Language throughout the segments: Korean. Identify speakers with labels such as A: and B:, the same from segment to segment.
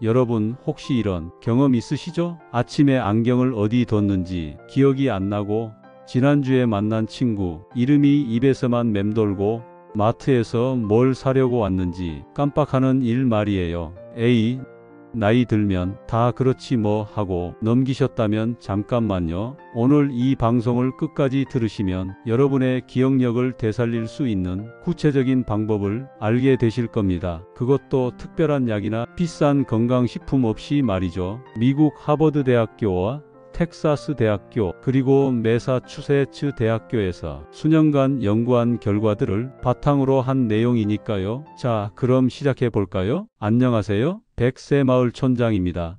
A: 여러분 혹시 이런 경험 있으시죠? 아침에 안경을 어디 뒀는지 기억이 안 나고 지난주에 만난 친구 이름이 입에서만 맴돌고 마트에서 뭘 사려고 왔는지 깜빡하는 일 말이에요. 에이, 나이 들면 다 그렇지 뭐 하고 넘기셨다면 잠깐만요. 오늘 이 방송을 끝까지 들으시면 여러분의 기억력을 되살릴 수 있는 구체적인 방법을 알게 되실 겁니다. 그것도 특별한 약이나 비싼 건강식품 없이 말이죠. 미국 하버드 대학교와 텍사스 대학교 그리고 매사추세츠 대학교에서 수년간 연구한 결과들을 바탕으로 한 내용이니까요. 자, 그럼 시작해 볼까요? 안녕하세요. 백세마을 촌장입니다.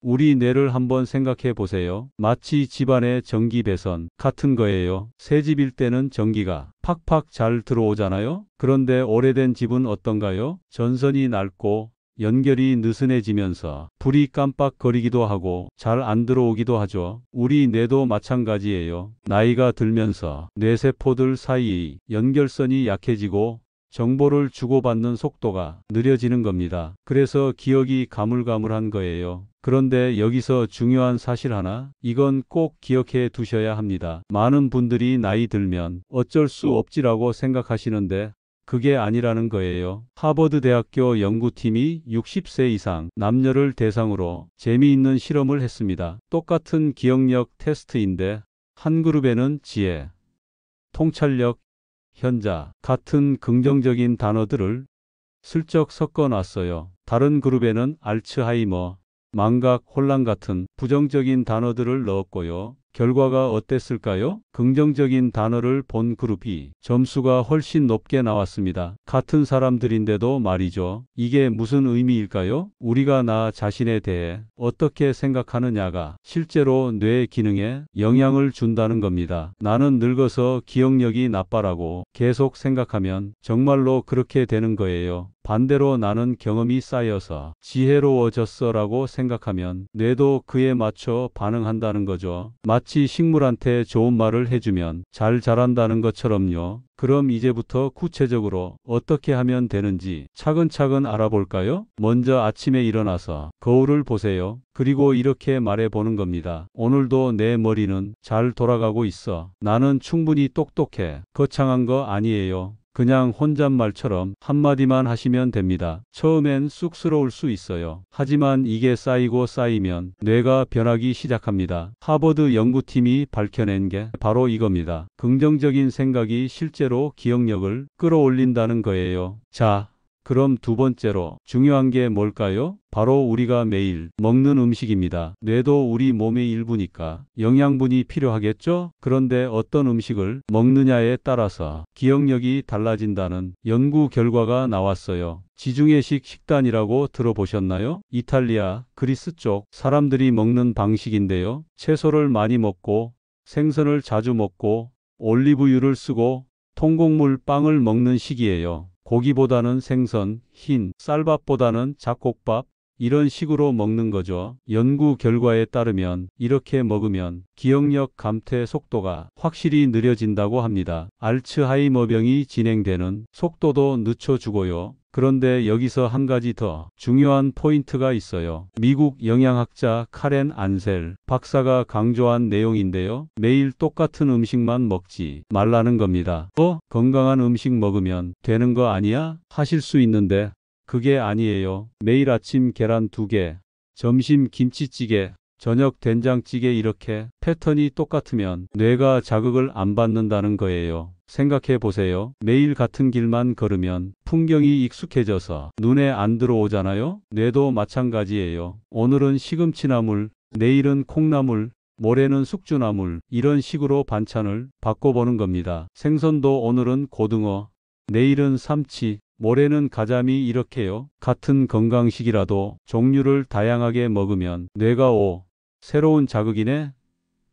A: 우리 뇌를 한번 생각해 보세요. 마치 집안의 전기 배선 같은 거예요. 새 집일 때는 전기가 팍팍 잘 들어오잖아요. 그런데 오래된 집은 어떤가요? 전선이 낡고 연결이 느슨해지면서 불이 깜빡거리기도 하고 잘 안 들어오기도 하죠. 우리 뇌도 마찬가지예요. 나이가 들면서 뇌세포들 사이의 연결선이 약해지고 정보를 주고받는 속도가 느려지는 겁니다. 그래서 기억이 가물가물한 거예요. 그런데 여기서 중요한 사실 하나, 이건 꼭 기억해 두셔야 합니다. 많은 분들이 나이 들면 어쩔 수 없지라고 생각하시는데 그게 아니라는 거예요. 하버드 대학교 연구팀이 60세 이상 남녀를 대상으로 재미있는 실험을 했습니다. 똑같은 기억력 테스트인데 한 그룹에는 지혜, 통찰력, 현자 같은 긍정적인 단어들을 슬쩍 섞어 놨어요. 다른 그룹에는 알츠하이머, 망각, 혼란 같은 부정적인 단어들을 넣었고요. 결과가 어땠을까요? 긍정적인 단어를 본 그룹이 점수가 훨씬 높게 나왔습니다. 같은 사람들인데도 말이죠. 이게 무슨 의미일까요? 우리가 나 자신에 대해 어떻게 생각하느냐가 실제로 뇌 기능에 영향을 준다는 겁니다. 나는 늙어서 기억력이 나빠라고 계속 생각하면 정말로 그렇게 되는 거예요. 반대로 나는 경험이 쌓여서 지혜로워졌어 라고 생각하면 뇌도 그에 맞춰 반응한다는 거죠. 마치 식물한테 좋은 말을 해주면 잘 자란다는 것처럼요. 그럼 이제부터 구체적으로 어떻게 하면 되는지 차근차근 알아볼까요? 먼저 아침에 일어나서 거울을 보세요. 그리고 이렇게 말해보는 겁니다. 오늘도 내 머리는 잘 돌아가고 있어. 나는 충분히 똑똑해. 거창한 거 아니에요. 그냥 혼잣말처럼 한마디만 하시면 됩니다. 처음엔 쑥스러울 수 있어요. 하지만 이게 쌓이고 쌓이면 뇌가 변하기 시작합니다. 하버드 연구팀이 밝혀낸 게 바로 이겁니다. 긍정적인 생각이 실제로 기억력을 끌어올린다는 거예요. 자, 그럼 두 번째로 중요한 게 뭘까요? 바로 우리가 매일 먹는 음식입니다. 뇌도 우리 몸의 일부니까 영양분이 필요하겠죠? 그런데 어떤 음식을 먹느냐에 따라서 기억력이 달라진다는 연구 결과가 나왔어요. 지중해식 식단이라고 들어보셨나요? 이탈리아, 그리스 쪽 사람들이 먹는 방식인데요. 채소를 많이 먹고 생선을 자주 먹고 올리브유를 쓰고 통곡물 빵을 먹는 식이에요. 고기보다는 생선, 흰 쌀밥보다는 잡곡밥, 이런 식으로 먹는 거죠. 연구 결과에 따르면 이렇게 먹으면 기억력 감퇴 속도가 확실히 느려진다고 합니다. 알츠하이머병이 진행되는 속도도 늦춰주고요. 그런데 여기서 한 가지 더 중요한 포인트가 있어요. 미국 영양학자 카렌 안셀 박사가 강조한 내용인데요. 매일 똑같은 음식만 먹지 말라는 겁니다. 건강한 음식 먹으면 되는 거 아니야? 하실 수 있는데 그게 아니에요. 매일 아침 계란 2개, 점심 김치찌개, 저녁 된장찌개 이렇게 패턴이 똑같으면 뇌가 자극을 안 받는다는 거예요. 생각해 보세요. 매일 같은 길만 걸으면 풍경이 익숙해져서 눈에 안 들어오잖아요. 뇌도 마찬가지예요. 오늘은 시금치나물, 내일은 콩나물, 모레는 숙주나물, 이런 식으로 반찬을 바꿔보는 겁니다. 생선도 오늘은 고등어, 내일은 삼치, 모레는 가자미, 이렇게요. 같은 건강식이라도 종류를 다양하게 먹으면 뇌가 새로운 자극이네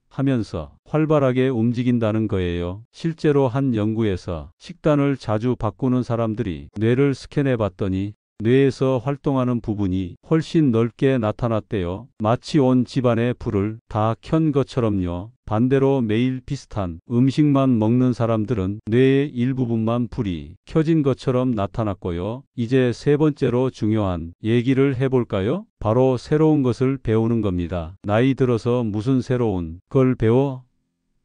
A: 하면서 활발하게 움직인다는 거예요. 실제로 한 연구에서 식단을 자주 바꾸는 사람들이 뇌를 스캔해 봤더니 뇌에서 활동하는 부분이 훨씬 넓게 나타났대요. 마치 온 집안의 불을 다 켠 것처럼요. 반대로 매일 비슷한 음식만 먹는 사람들은 뇌의 일부분만 불이 켜진 것처럼 나타났고요. 이제 세 번째로 중요한 얘기를 해볼까요? 바로 새로운 것을 배우는 겁니다. 나이 들어서 무슨 새로운 걸 배워?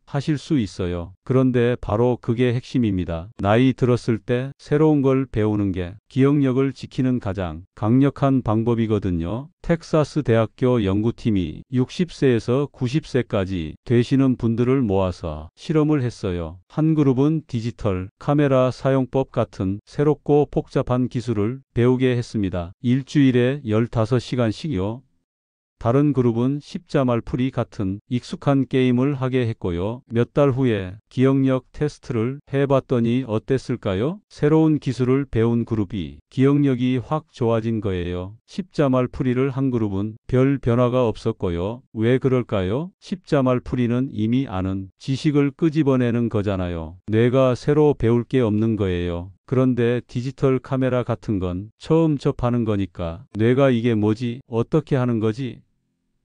A: 하실 수 있어요. 그런데 바로 그게 핵심입니다. 나이 들었을 때 새로운 걸 배우는 게 기억력을 지키는 가장 강력한 방법이거든요. 텍사스 대학교 연구팀이 60세에서 90세까지 되시는 분들을 모아서 실험을 했어요. 한 그룹은 디지털 카메라 사용법 같은 새롭고 복잡한 기술을 배우게 했습니다. 일주일에 15시간씩이요. 다른 그룹은 십자말풀이 같은 익숙한 게임을 하게 했고요. 몇 달 후에 기억력 테스트를 해봤더니 어땠을까요? 새로운 기술을 배운 그룹이 기억력이 확 좋아진 거예요. 십자말풀이를 한 그룹은 별 변화가 없었고요. 왜 그럴까요? 십자말풀이는 이미 아는 지식을 끄집어내는 거잖아요. 뇌가 새로 배울 게 없는 거예요. 그런데 디지털 카메라 같은 건 처음 접하는 거니까 뇌가 이게 뭐지? 어떻게 하는 거지?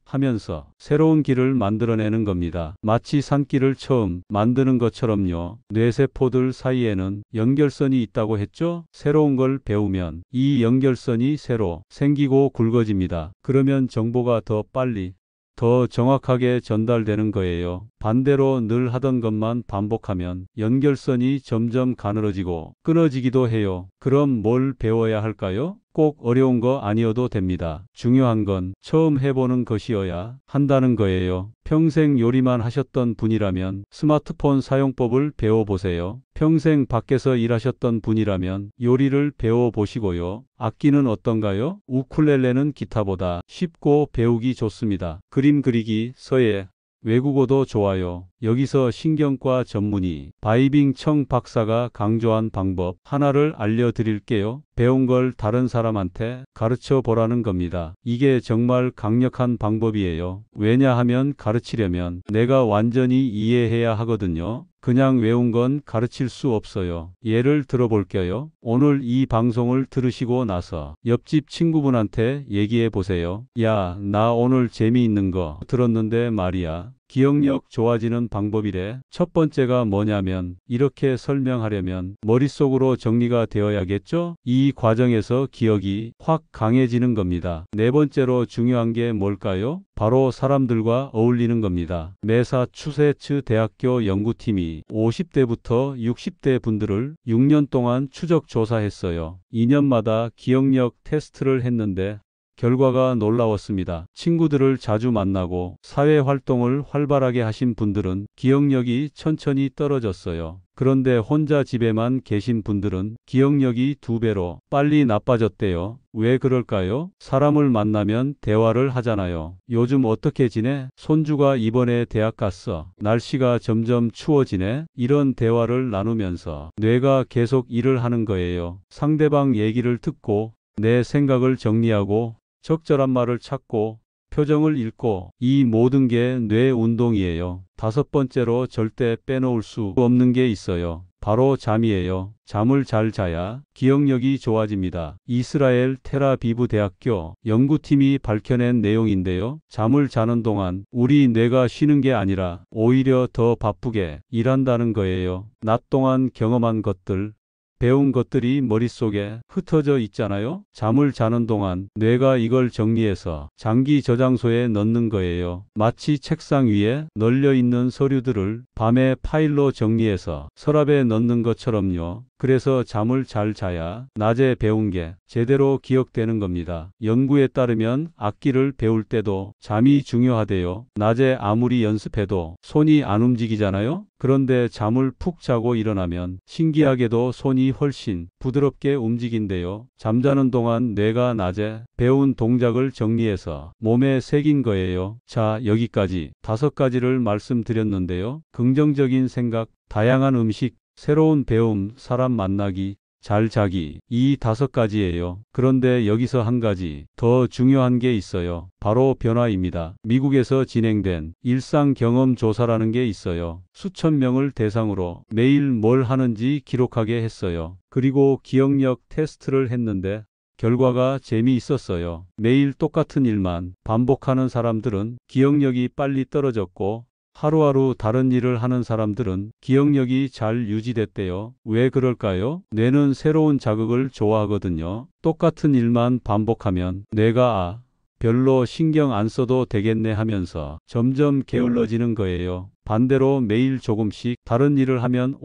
A: 하면서 새로운 길을 만들어내는 겁니다. 마치 산길을 처음 만드는 것처럼요. 뇌세포들 사이에는 연결선이 있다고 했죠? 새로운 걸 배우면 이 연결선이 새로 생기고 굵어집니다. 그러면 정보가 더 빨리 더 정확하게 전달되는 거예요. 반대로 늘 하던 것만 반복하면 연결선이 점점 가늘어지고 끊어지기도 해요. 그럼 뭘 배워야 할까요? 꼭 어려운 거 아니어도 됩니다. 중요한 건 처음 해보는 것이어야 한다는 거예요. 평생 요리만 하셨던 분이라면 스마트폰 사용법을 배워보세요. 평생 밖에서 일하셨던 분이라면 요리를 배워보시고요. 악기는 어떤가요? 우쿨렐레는 기타보다 쉽고 배우기 좋습니다. 그림 그리기, 서예, 외국어도 좋아요. 여기서 신경과 전문의 바이빙 청 박사가 강조한 방법 하나를 알려드릴게요. 배운 걸 다른 사람한테 가르쳐 보라는 겁니다. 이게 정말 강력한 방법이에요. 왜냐하면 가르치려면 내가 완전히 이해해야 하거든요. 그냥 외운 건 가르칠 수 없어요. 예를 들어볼게요. 오늘 이 방송을 들으시고 나서 옆집 친구분한테 얘기해 보세요. 야, 나 오늘 재미있는 거 들었는데 말이야. 기억력 좋아지는 방법이래. 첫 번째가 뭐냐면 이렇게 설명하려면 머릿속으로 정리가 되어야겠죠? 이 과정에서 기억이 확 강해지는 겁니다. 네 번째로 중요한 게 뭘까요? 바로 사람들과 어울리는 겁니다. 매사추세츠 대학교 연구팀이 50대부터 60대 분들을 6년 동안 추적 조사했어요. 2년마다 기억력 테스트를 했는데 결과가 놀라웠습니다. 친구들을 자주 만나고 사회 활동을 활발하게 하신 분들은 기억력이 천천히 떨어졌어요. 그런데 혼자 집에만 계신 분들은 기억력이 2배로 빨리 나빠졌대요. 왜 그럴까요? 사람을 만나면 대화를 하잖아요. 요즘 어떻게 지내? 손주가 이번에 대학 갔어. 날씨가 점점 추워지네. 이런 대화를 나누면서 뇌가 계속 일을 하는 거예요. 상대방 얘기를 듣고 내 생각을 정리하고 적절한 말을 찾고 표정을 읽고 이 모든 게 뇌 운동이에요. 다섯 번째로 절대 빼놓을 수 없는 게 있어요. 바로 잠이에요. 잠을 잘 자야 기억력이 좋아집니다. 이스라엘 텔아비브 대학교 연구팀이 밝혀낸 내용인데요. 잠을 자는 동안 우리 뇌가 쉬는 게 아니라 오히려 더 바쁘게 일한다는 거예요. 낮 동안 경험한 것들, 배운 것들이 머릿속에 흩어져 있잖아요. 잠을 자는 동안 뇌가 이걸 정리해서 장기 저장소에 넣는 거예요. 마치 책상 위에 널려 있는 서류들을 밤에 파일로 정리해서 서랍에 넣는 것처럼요. 그래서 잠을 잘 자야 낮에 배운 게 제대로 기억되는 겁니다. 연구에 따르면 악기를 배울 때도 잠이 중요하대요. 낮에 아무리 연습해도 손이 안 움직이잖아요. 그런데 잠을 푹 자고 일어나면 신기하게도 손이 훨씬 부드럽게 움직인대요. 잠자는 동안 뇌가 낮에 배운 동작을 정리해서 몸에 새긴 거예요. 자, 여기까지 5가지를 말씀드렸는데요. 긍정적인 생각, 다양한 음식, 새로운 배움, 사람 만나기, 잘 자기, 이 5가지예요. 그런데 여기서 한 가지 더 중요한 게 있어요. 바로 변화입니다. 미국에서 진행된 일상 경험 조사라는 게 있어요. 수천 명을 대상으로 매일 뭘 하는지 기록하게 했어요. 그리고 기억력 테스트를 했는데 결과가 재미있었어요. 매일 똑같은 일만 반복하는 사람들은 기억력이 빨리 떨어졌고 하루하루 다른 일을 하는 사람들은 기억력이 잘 유지됐대요. 왜 그럴까요? 뇌는 새로운 자극을 좋아하거든요. 똑같은 일만 반복하면 뇌가 별로 신경 안 써도 되겠네 하면서 점점 게을러지는 거예요. 반대로 매일 조금씩 다른 일을 하면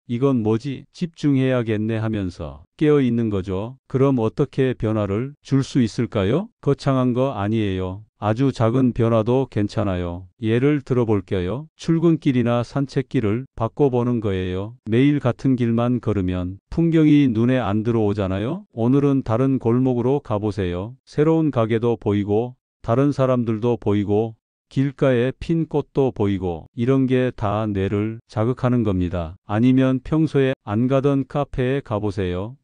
A: 이건 뭐지? 집중해야겠네 하면서 깨어 있는 거죠. 그럼 어떻게 변화를 줄 수 있을까요? 거창한 거 아니에요. 아주 작은 변화도 괜찮아요. 예를 들어볼게요. 출근길이나 산책길을 바꿔보는 거예요. 매일 같은 길만 걸으면 풍경이 눈에 안 들어오잖아요. 오늘은 다른 골목으로 가보세요. 새로운 가게도 보이고 다른 사람들도 보이고 길가에 핀 꽃도 보이고 이런 게 다 뇌를 자극하는 겁니다. 아니면 평소에 안 가던 카페에 가보세요.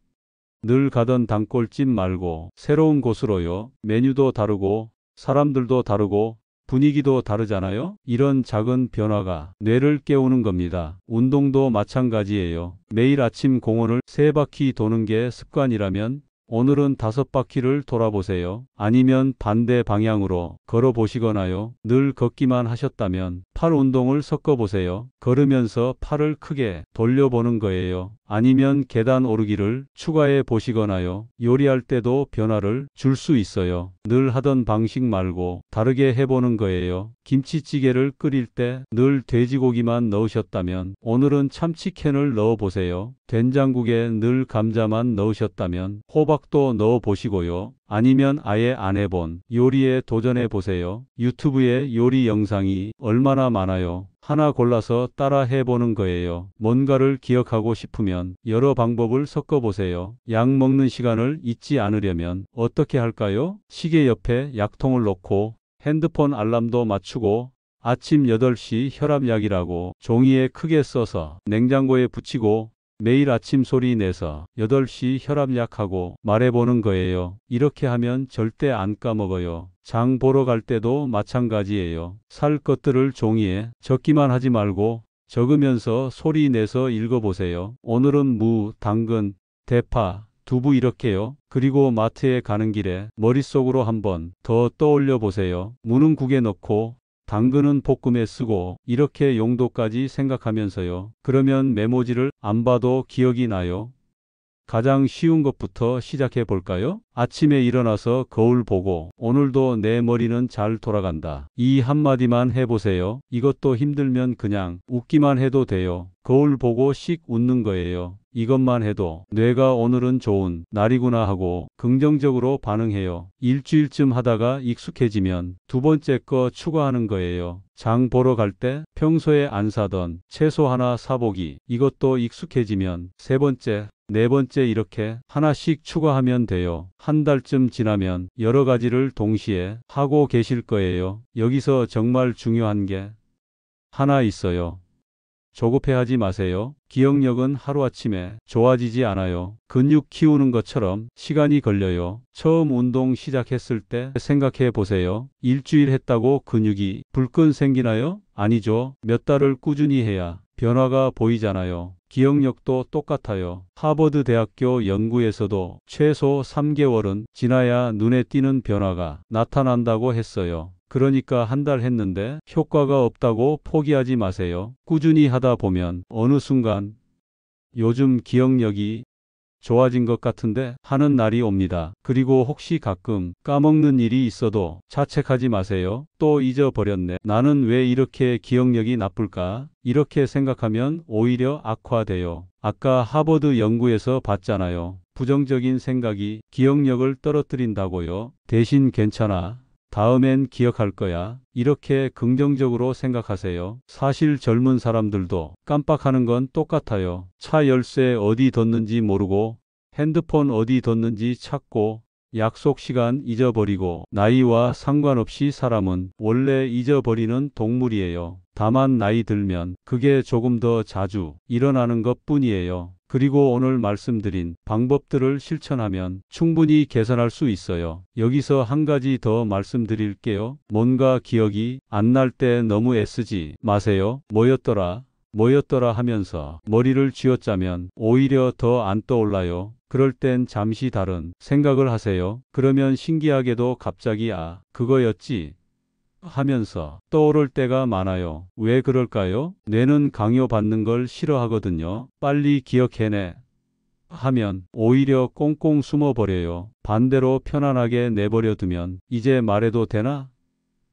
A: 늘 가던 단골집 말고 새로운 곳으로요. 메뉴도 다르고 사람들도 다르고 분위기도 다르잖아요. 이런 작은 변화가 뇌를 깨우는 겁니다. 운동도 마찬가지예요. 매일 아침 공원을 3바퀴 도는 게 습관이라면 오늘은 5바퀴를 돌아보세요. 아니면 반대 방향으로 걸어보시거나요. 늘 걷기만 하셨다면 팔 운동을 섞어보세요. 걸으면서 팔을 크게 돌려보는 거예요. 아니면 계단 오르기를 추가해 보시거나요. 요리할 때도 변화를 줄 수 있어요. 늘 하던 방식 말고 다르게 해보는 거예요. 김치찌개를 끓일 때 늘 돼지고기만 넣으셨다면 오늘은 참치캔을 넣어보세요. 된장국에 늘 감자만 넣으셨다면 호박도 넣어보시고요. 아니면 아예 안 해본 요리에 도전해 보세요. 유튜브에 요리 영상이 얼마나 많아요. 하나 골라서 따라 해보는 거예요. 뭔가를 기억하고 싶으면 여러 방법을 섞어보세요. 약 먹는 시간을 잊지 않으려면 어떻게 할까요? 시계 옆에 약통을 놓고 핸드폰 알람도 맞추고 아침 8시 혈압약이라고 종이에 크게 써서 냉장고에 붙이고 매일 아침 소리 내서 8시 혈압약하고 말해보는 거예요. 이렇게 하면 절대 안 까먹어요. 장 보러 갈 때도 마찬가지예요. 살 것들을 종이에 적기만 하지 말고 적으면서 소리 내서 읽어보세요. 오늘은 무, 당근, 대파, 두부 이렇게요. 그리고 마트에 가는 길에 머릿속으로 한번 더 떠올려 보세요. 무는 국에 넣고 당근은 볶음에 쓰고 이렇게 용도까지 생각하면서요. 그러면 메모지를 안 봐도 기억이 나요. 가장 쉬운 것부터 시작해 볼까요? 아침에 일어나서 거울 보고 오늘도 내 머리는 잘 돌아간다. 이 한마디만 해보세요. 이것도 힘들면 그냥 웃기만 해도 돼요. 거울 보고 씩 웃는 거예요. 이것만 해도 뇌가 오늘은 좋은 날이구나 하고 긍정적으로 반응해요. 일주일쯤 하다가 익숙해지면 두 번째 거 추가하는 거예요. 장 보러 갈 때 평소에 안 사던 채소 하나 사보기. 이것도 익숙해지면 세 번째, 네 번째 이렇게 하나씩 추가하면 돼요. 한 달쯤 지나면 여러 가지를 동시에 하고 계실 거예요. 여기서 정말 중요한 게 하나 있어요. 조급해하지 마세요. 기억력은 하루아침에 좋아지지 않아요. 근육 키우는 것처럼 시간이 걸려요. 처음 운동 시작했을 때 생각해 보세요. 일주일 했다고 근육이 불끈 생기나요? 아니죠. 몇 달을 꾸준히 해야 변화가 보이잖아요. 기억력도 똑같아요. 하버드 대학교 연구에서도 최소 3개월은 지나야 눈에 띄는 변화가 나타난다고 했어요. 그러니까 한 달 했는데 효과가 없다고 포기하지 마세요. 꾸준히 하다 보면 어느 순간 요즘 기억력이 좋아진 것 같은데 하는 날이 옵니다. 그리고 혹시 가끔 까먹는 일이 있어도 자책하지 마세요. 또 잊어버렸네. 나는 왜 이렇게 기억력이 나쁠까? 이렇게 생각하면 오히려 악화돼요. 아까 하버드 연구에서 봤잖아요. 부정적인 생각이 기억력을 떨어뜨린다고요. 대신 괜찮아. 다음엔 기억할 거야. 이렇게 긍정적으로 생각하세요. 사실 젊은 사람들도 깜빡하는 건 똑같아요. 차 열쇠 어디 뒀는지 모르고 핸드폰 어디 뒀는지 찾고 약속 시간 잊어버리고 나이와 상관없이 사람은 원래 잊어버리는 동물이에요. 다만 나이 들면 그게 조금 더 자주 일어나는 것 뿐이에요. 그리고 오늘 말씀드린 방법들을 실천하면 충분히 개선할 수 있어요. 여기서 한 가지 더 말씀드릴게요. 뭔가 기억이 안 날 때 너무 애쓰지 마세요. 뭐였더라 하면서 머리를 쥐어짜면 오히려 더 안 떠올라요. 그럴 땐 잠시 다른 생각을 하세요. 그러면 신기하게도 갑자기 그거였지 하면서 떠오를 때가 많아요. 왜 그럴까요? 뇌는 강요받는 걸 싫어하거든요. 빨리 기억해내 하면 오히려 꽁꽁 숨어버려요. 반대로 편안하게 내버려 두면 이제 말해도 되나?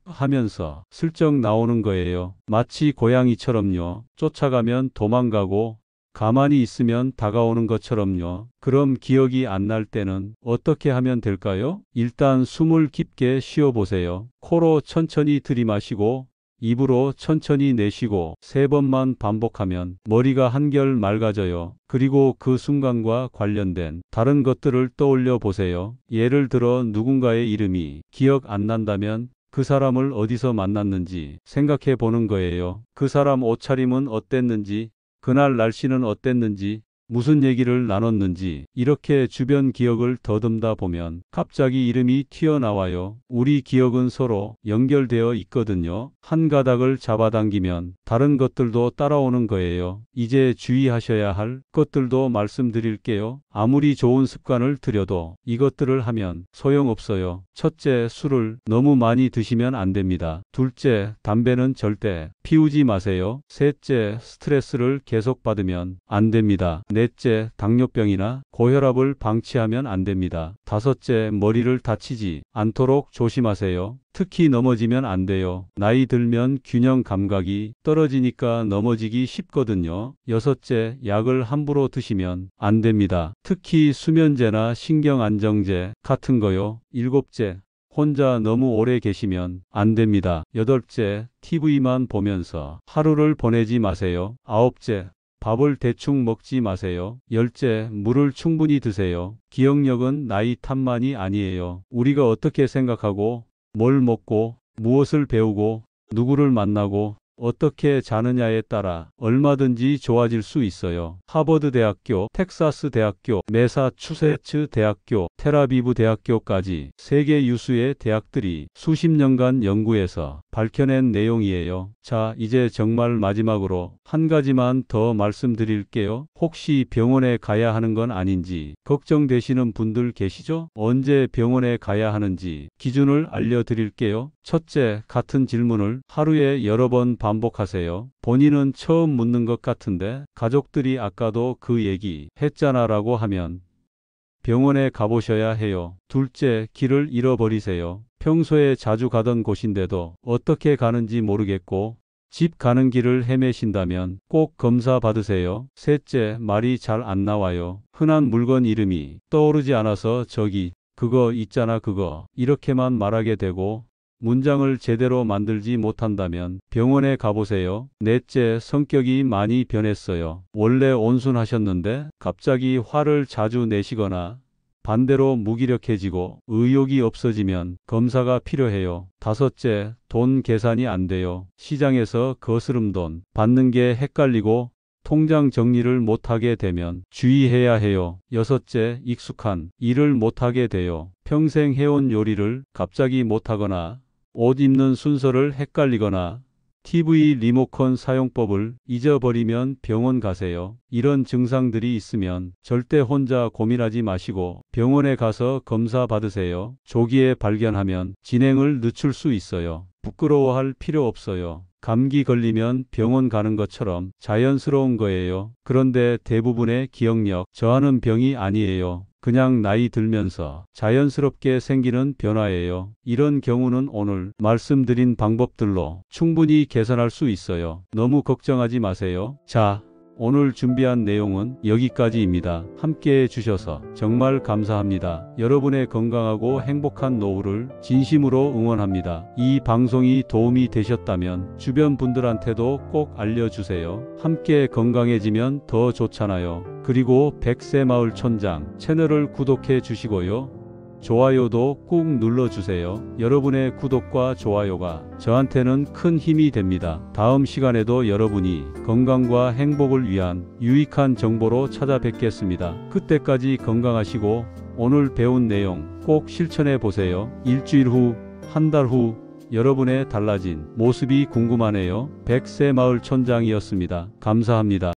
A: 하면서 슬쩍 나오는 거예요. 마치 고양이처럼요. 쫓아가면 도망가고 가만히 있으면 다가오는 것처럼요. 그럼 기억이 안 날 때는 어떻게 하면 될까요? 일단 숨을 깊게 쉬어보세요. 코로 천천히 들이마시고 입으로 천천히 내쉬고 3번만 반복하면 머리가 한결 맑아져요. 그리고 그 순간과 관련된 다른 것들을 떠올려 보세요. 예를 들어 누군가의 이름이 기억 안 난다면 그 사람을 어디서 만났는지 생각해 보는 거예요. 그 사람 옷차림은 어땠는지, 그날 날씨는 어땠는지, 무슨 얘기를 나눴는지 이렇게 주변 기억을 더듬다 보면 갑자기 이름이 튀어나와요. 우리 기억은 서로 연결되어 있거든요. 한 가닥을 잡아당기면 다른 것들도 따라오는 거예요. 이제 주의하셔야 할 것들도 말씀드릴게요. 아무리 좋은 습관을 들여도 이것들을 하면 소용없어요. 첫째, 술을 너무 많이 드시면 안 됩니다. 둘째, 담배는 절대 피우지 마세요. 셋째, 스트레스를 계속 받으면 안 됩니다. 넷째, 당뇨병이나 고혈압을 방치하면 안 됩니다. 다섯째, 머리를 다치지 않도록 조심하세요. 특히 넘어지면 안 돼요. 나이 들면 균형 감각이 떨어지니까 넘어지기 쉽거든요. 여섯째, 약을 함부로 드시면 안 됩니다. 특히 수면제나 신경안정제 같은 거요. 일곱째, 혼자 너무 오래 계시면 안 됩니다. 여덟째, TV만 보면서 하루를 보내지 마세요. 아홉째, 밥을 대충 먹지 마세요. 열째, 물을 충분히 드세요. 기억력은 나이 탓만이 아니에요. 우리가 어떻게 생각하고 뭘 먹고 무엇을 배우고 누구를 만나고 어떻게 자느냐에 따라 얼마든지 좋아질 수 있어요. 하버드 대학교, 텍사스 대학교, 매사추세츠 대학교, 텔아비브 대학교까지 세계 유수의 대학들이 수십 년간 연구해서 밝혀낸 내용이에요. 자, 이제 정말 마지막으로 한 가지만 더 말씀드릴게요. 혹시 병원에 가야 하는 건 아닌지 걱정되시는 분들 계시죠? 언제 병원에 가야 하는지 기준을 알려드릴게요. 첫째, 같은 질문을 하루에 여러 번 반복하세요. 본인은 처음 묻는 것 같은데 가족들이 아까도 그 얘기 했잖아 라고 하면 병원에 가보셔야 해요. 둘째, 길을 잃어버리세요. 평소에 자주 가던 곳인데도 어떻게 가는지 모르겠고 집 가는 길을 헤매신다면 꼭 검사 받으세요. 셋째, 말이 잘 안 나와요. 흔한 물건 이름이 떠오르지 않아서 저기 그거 있잖아 그거 이렇게만 말하게 되고 문장을 제대로 만들지 못한다면 병원에 가보세요. 넷째, 성격이 많이 변했어요. 원래 온순하셨는데 갑자기 화를 자주 내시거나 반대로 무기력해지고 의욕이 없어지면 검사가 필요해요. 다섯째, 돈 계산이 안 돼요. 시장에서 거스름돈 받는 게 헷갈리고 통장 정리를 못하게 되면 주의해야 해요. 여섯째, 익숙한 일을 못하게 돼요. 평생 해온 요리를 갑자기 못하거나 옷 입는 순서를 헷갈리거나 TV 리모컨 사용법을 잊어버리면 병원 가세요. 이런 증상들이 있으면 절대 혼자 고민하지 마시고 병원에 가서 검사 받으세요. 조기에 발견하면 진행을 늦출 수 있어요. 부끄러워할 필요 없어요. 감기 걸리면 병원 가는 것처럼 자연스러운 거예요. 그런데 대부분의 기억력 저하는 병이 아니에요. 그냥 나이 들면서 자연스럽게 생기는 변화예요. 이런 경우는 오늘 말씀드린 방법들로 충분히 개선할 수 있어요. 너무 걱정하지 마세요. 자, 오늘 준비한 내용은 여기까지입니다. 함께 해주셔서 정말 감사합니다. 여러분의 건강하고 행복한 노후를 진심으로 응원합니다. 이 방송이 도움이 되셨다면 주변 분들한테도 꼭 알려주세요. 함께 건강해지면 더 좋잖아요. 그리고 백세마을촌장 채널을 구독해 주시고요. 좋아요도 꾹 눌러주세요. 여러분의 구독과 좋아요가 저한테는 큰 힘이 됩니다. 다음 시간에도 여러분이 건강과 행복을 위한 유익한 정보로 찾아뵙겠습니다. 그때까지 건강하시고 오늘 배운 내용 꼭 실천해 보세요. 일주일 후, 한 달 후 여러분의 달라진 모습이 궁금하네요. 백세마을촌장이었습니다. 감사합니다.